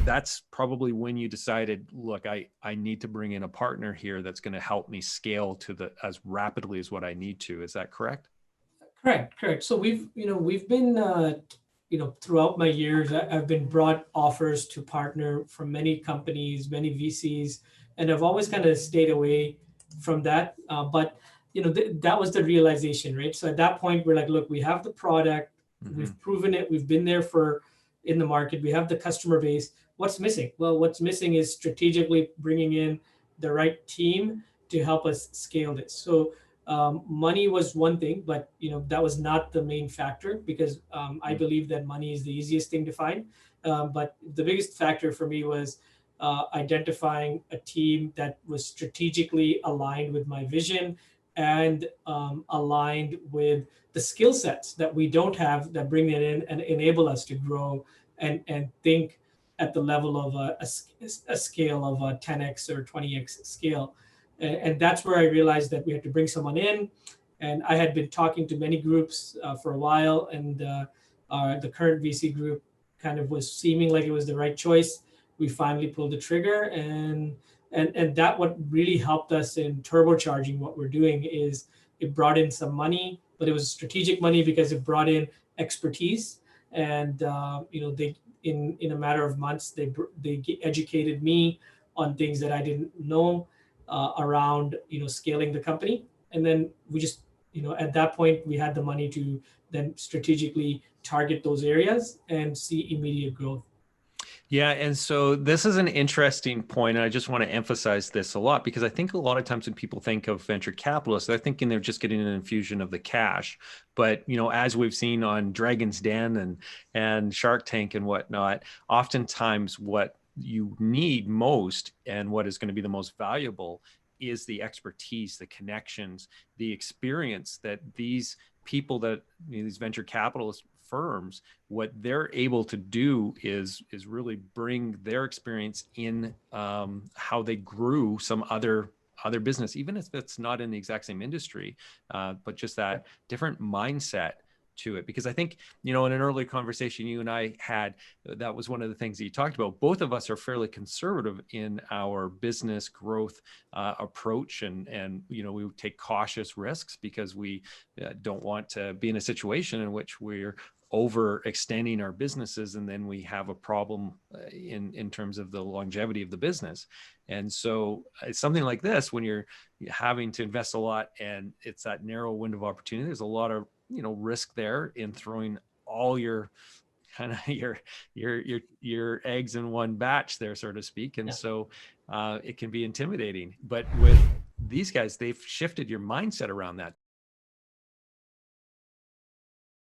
that's probably when you decided, look, I need to bring in a partner here that's going to help me scale to the as rapidly as what I need to. Is that correct? Correct. So we've been, throughout my years, I've been brought offers to partner from many companies, many VCs, and I've always kind of stayed away from that. But that was the realization, right? So at that point, we're like, look, we have the product, Mm-hmm. we've proven it, we've been there for in the market, we have the customer base. What's missing? Well, what's missing is strategically bringing in the right team to help us scale this. So money was one thing, but that was not the main factor because I believe that money is the easiest thing to find. But the biggest factor for me was identifying a team that was strategically aligned with my vision and aligned with the skill sets that we don't have that bring it in and enable us to grow and think at the level of a scale of a 10x or 20x scale. And that's where I realized that we had to bring someone in. And I had been talking to many groups for a while, and the current VC group kind of was seeming like it was the right choice. We finally pulled the trigger, and that what really helped us in turbocharging what we're doing is it brought in some money, but it was strategic money because it brought in expertise, and they in a matter of months they educated me on things that I didn't know around scaling the company. And then we just at that point we had the money to then strategically target those areas and see immediate growth. Yeah, and so this is an interesting point, and I just want to emphasize this a lot because I think a lot of times when people think of venture capitalists, they're thinking they're just getting an infusion of the cash. But as we've seen on Dragon's Den and Shark Tank and whatnot, oftentimes what you need most and what is going to be the most valuable is the expertise, the connections, the experience that these people that these venture capitalist firms, what they're able to do is really bring their experience in how they grew some other business, even if it's not in the exact same industry, but just that different mindset to it. Because I think, in an earlier conversation you and I had, that was one of the things that you talked about. Both of us are fairly conservative in our business growth approach, and we take cautious risks because we don't want to be in a situation in which we're overextending our businesses and then we have a problem in terms of the longevity of the business. And so it's something like this, when you're having to invest a lot and it's that narrow window of opportunity, there's a lot of risk there in throwing all your kind of your eggs in one batch there, so to speak. And so it can be intimidating, but with these guys, they've shifted your mindset around that.